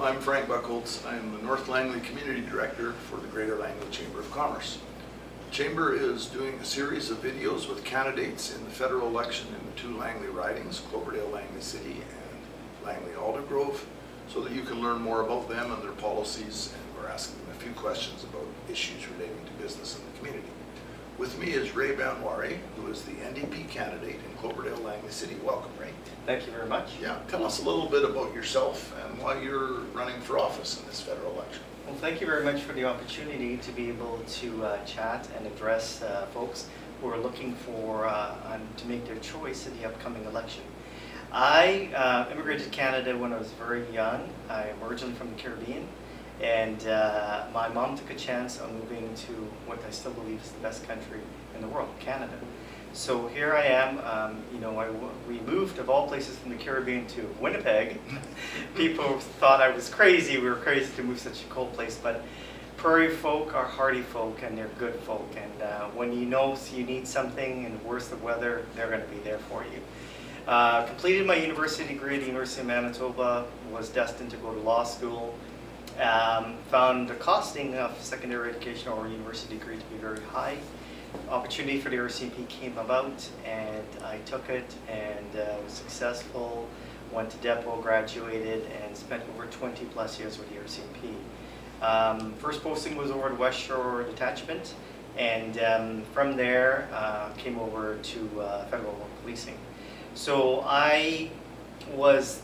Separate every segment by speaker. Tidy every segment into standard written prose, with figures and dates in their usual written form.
Speaker 1: Hello, I'm Frank Buckholz. I'm the North Langley Community Director for the Greater Langley Chamber of Commerce. The Chamber is doing a series of videos with candidates in the federal election in the two Langley ridings, Cloverdale Langley City and Langley Aldergrove, so that you can learn more about them and their policies, and we're asking them a few questions about issues relating to business in the community. With me is Rae Banwarie, who is the NDP candidate in Cloverdale Langley City. Welcome, Rae.
Speaker 2: Thank you very much.
Speaker 1: Yeah, tell us a little bit about yourself and why you're running for office in this federal election.
Speaker 2: Well, thank you very much for the opportunity to be able to chat and address folks who are looking for to make their choice in the upcoming election. I immigrated to Canada when I was very young. I'm originally from the Caribbean, and my mom took a chance on moving to what I still believe is the best country in the world, Canada. So here I am. We moved, of all places, from the Caribbean to Winnipeg. People thought I was crazy. We were crazy to move such a cold place, but prairie folk are hardy folk, and they're good folk. And when you know you need something in the worst of weather, they're going to be there for you. Completed my university degree at the University of Manitoba. Was destined to go to law school. Found the costing of secondary education or university degree to be very high. Opportunity for the RCMP came about, and I took it and was successful. Went to Depot, graduated, and spent over 20 plus years with the RCMP. First posting was over at West Shore Detachment, and from there came over to federal policing. So I was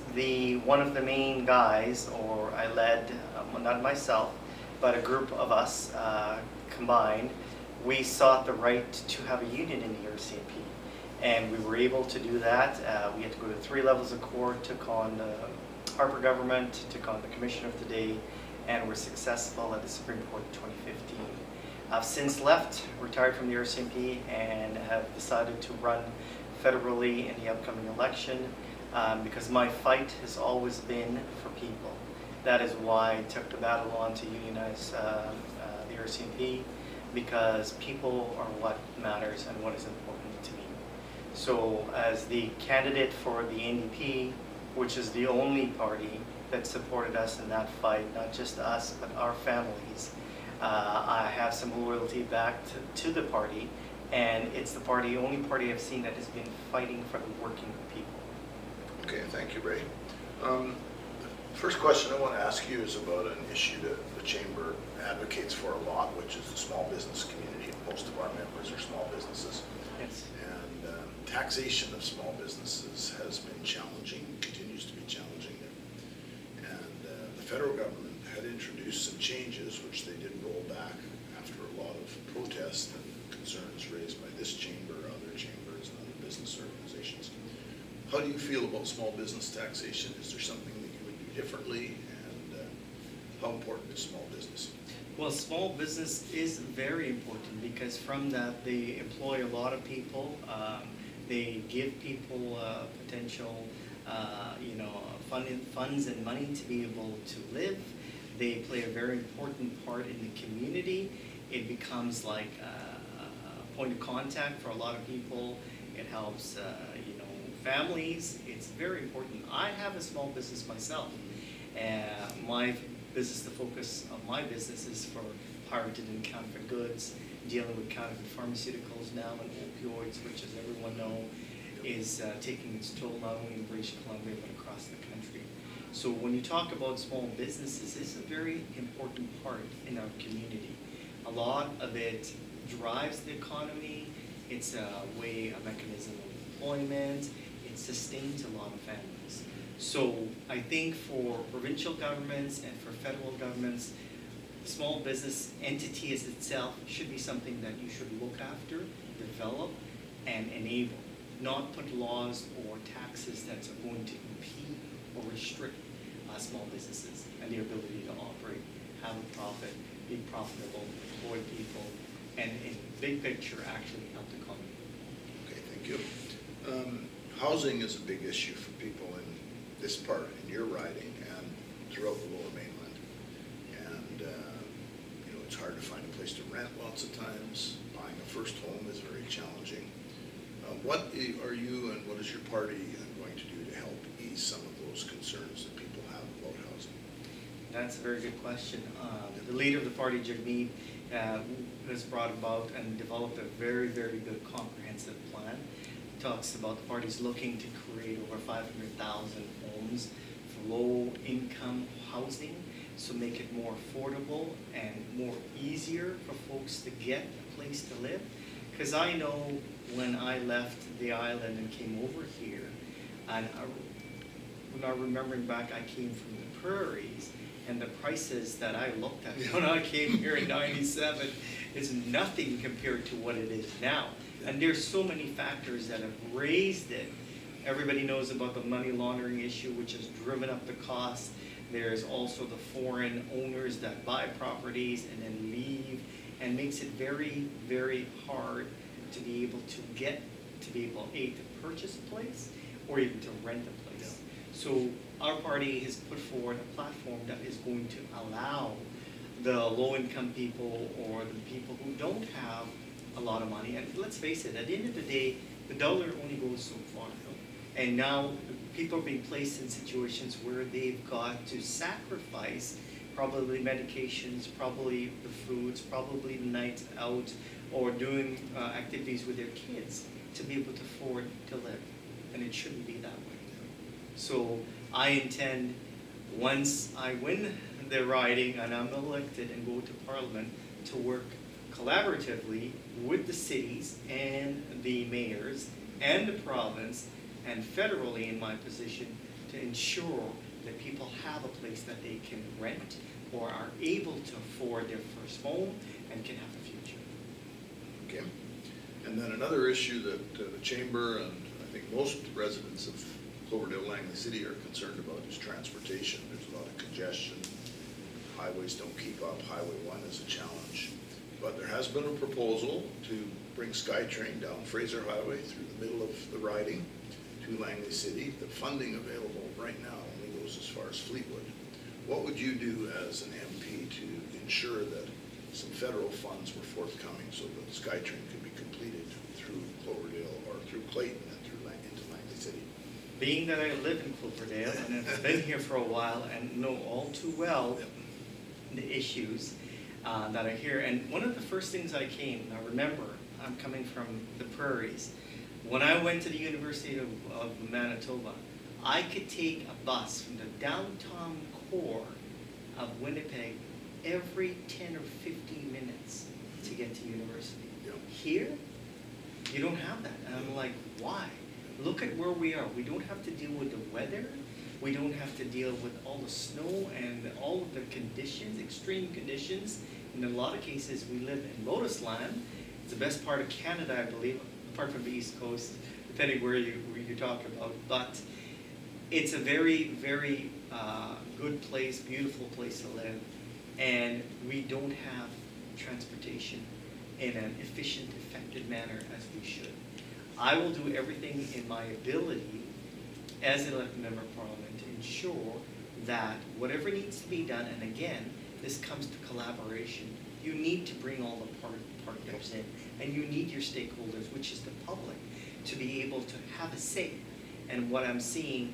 Speaker 2: one of the main guys, or I led, not myself, but a group of us combined. We sought the right to have a union in the RCMP, and we were able to do that. We had to go to 3 levels of court, took on the Harper government, took on the Commissioner of the Day, and were successful at the Supreme Court in 2015. I've since left, retired from the RCMP, and have decided to run federally in the upcoming election because my fight has always been for people. That is why I took the battle on to unionize the RCMP, because people are what matters and what is important to me. So as the candidate for the NDP, which is the only party that supported us in that fight, not just us, but our families, I have some loyalty back to the party, and it's the only party I've seen that has been fighting for the working people.
Speaker 1: Okay, thank you, Rae. First question I want to ask you is about an issue that the Chamber advocates for a lot, which is the small business community. Most of our members are small businesses.
Speaker 2: Yes.
Speaker 1: And taxation of small businesses has been challenging, continues to be challenging. And the federal government had introduced some changes, which they did roll back after a lot of protests and concerns raised by this chamber, other chambers, and other business organizations. How do you feel about small business taxation? Is there something that you would do differently, and how important is small business?
Speaker 2: Well, small business is very important because from that they employ a lot of people. They give people potential, funds and money to be able to live. They play a very important part in the community. It becomes like a point of contact for a lot of people. It helps, families. It's very important. I have a small business myself. My business, the focus of my business is for pirated and counterfeit goods, dealing with counterfeit pharmaceuticals now and opioids, which, as everyone knows, is taking its toll not only in British Columbia but across the country. So when you talk about small businesses, it's a very important part in our community. A lot of it drives the economy. It's a mechanism of employment. It sustains a lot of families. So I think for provincial governments and for federal governments, the small business entity as itself should be something that you should look after, develop, and enable, not put laws or taxes that are going to impede or restrict small businesses and their ability to operate, have a profit, be profitable, employ people, and in big picture actually help the economy.
Speaker 1: Okay, thank you. Housing is a big issue for people in this part, in your riding, and throughout the Lower Mainland. And it's hard to find a place to rent lots of times. Buying a first home is very challenging. What are you and what is your party going to do to help ease some of those concerns that people have about housing?
Speaker 2: That's a very good question. The leader of the party, Jagmeet, has brought about and developed a very, very good comprehensive plan. It talks about the party's looking to create over 500,000 homes for low-income housing, so make it more affordable and more easier for folks to get a place to live. Because I know when I left the island and came over here, and when I'm remembering back, I came from the prairies, and the prices that I looked at when I came here in '97 is nothing compared to what it is now. And there's so many factors that have raised it. Everybody knows about the money laundering issue, which has driven up the cost. There's also the foreign owners that buy properties and then leave, and makes it very, very hard to be able to to purchase a place or even to rent a place. So our party has put forward a platform that is going to allow the low-income people or the people who don't have a lot of money, and let's face it, at the end of the day, the dollar only goes so far. And now people are being placed in situations where they've got to sacrifice probably medications, probably the foods, probably the nights out, or doing activities with their kids to be able to afford to live. And it shouldn't be that way. So I intend, once I win the riding and I'm elected and go to Parliament, to work collaboratively with the cities and the mayors and the province and federally in my position to ensure that people have a place that they can rent or are able to afford their first home and can have a future.
Speaker 1: Okay. And then another issue that the Chamber and I think most residents of Cloverdale Langley City are concerned about is transportation. There's a lot of congestion. Highways don't keep up. Highway 1 is a challenge. But there has been a proposal to bring SkyTrain down Fraser Highway through the middle of the riding to Langley City. The funding available right now only goes as far as Fleetwood. What would you do as an MP to ensure that some federal funds were forthcoming so that SkyTrain could be completed through Cloverdale or through Clayton and through into Langley City?
Speaker 2: Being that I live in Cloverdale and have been here for a while and know all too well the issues that are here, and one of the first things I remember, I'm coming from the prairies. When I went to the University of Manitoba, I could take a bus from the downtown core of Winnipeg every 10 or 15 minutes to get to university. Here, you don't have that. And I'm like, why? Look at where we are. We don't have to deal with the weather. We don't have to deal with all the snow and all of the conditions, extreme conditions. In a lot of cases, we live in Lotus Land. It's the best part of Canada, I believe, apart from the East Coast, depending where you talk about. But it's a very, very good place, beautiful place to live. And we don't have transportation in an efficient, effective manner as we should. I will do everything in my ability as an elected member of Parliament to ensure that whatever needs to be done, and again, this comes to collaboration, you need to bring all the partners in, and you need your stakeholders, which is the public, to be able to have a say. And what I'm seeing,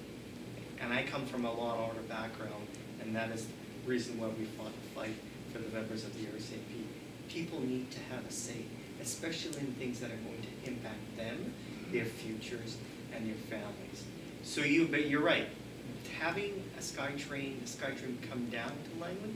Speaker 2: and I come from a law and order background, and that is the reason why we fought the fight for the members of the RCMP. People need to have a say, especially in things that are going to impact them, their futures, and their families. So you're right. Having the SkyTrain come down to Langley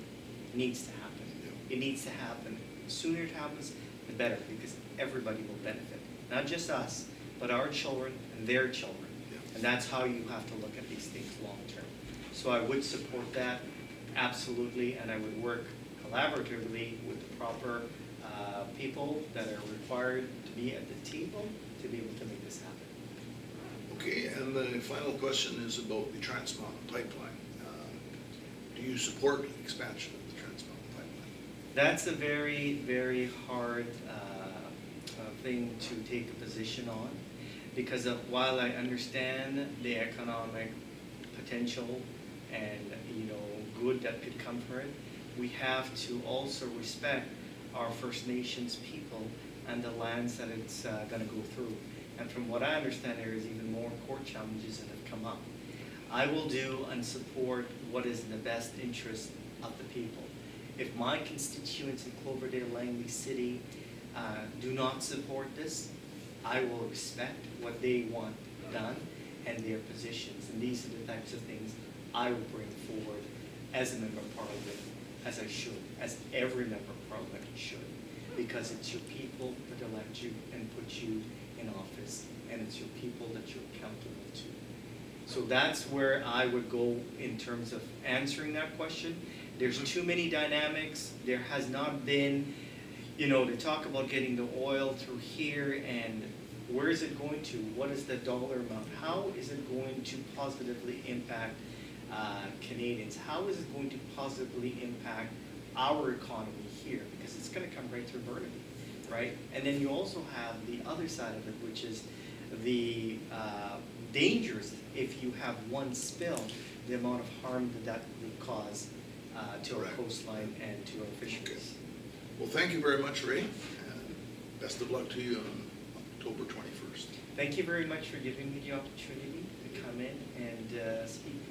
Speaker 2: needs to happen. It needs to happen. The sooner it happens, the better, because everybody will benefit. Not just us, but our children and their children. And that's how you have to look at these things long term. So I would support that, absolutely, and I would work collaboratively with the proper people that are required to be at the table to be able to make this happen.
Speaker 1: Okay, and the final question is about the Trans Mountain Pipeline. Do you support expansion of the Trans Mountain Pipeline?
Speaker 2: That's a very, very hard thing to take a position on, because while I understand the economic potential and good that could come from it, we have to also respect our First Nations people and the lands that it's going to go through. And from what I understand, there is even more court challenges that have come up. I will do and support what is in the best interest of the people. If my constituents in Cloverdale Langley City do not support this, I will respect what they want done and their positions. And these are the types of things I will bring forward as a member of parliament, as I should, as every member of parliament should. Because it's your people that elect you and put you in office, and it's your people that you're accountable to. So that's where I would go in terms of answering that question. There's too many dynamics. There has not been, to talk about getting the oil through here and where is it going to? What is the dollar amount? How is it going to positively impact Canadians? How is it going to positively impact our economy here? Because it's going to come right through Burnaby, right? And then you also have the other side of it, which is the dangers if you have one spill, the amount of harm that would cause to our coastline and to our fisheries.
Speaker 1: Okay. Well, thank you very much, Rae, and best of luck to you on October 21st.
Speaker 2: Thank you very much for giving me the opportunity to come in and speak.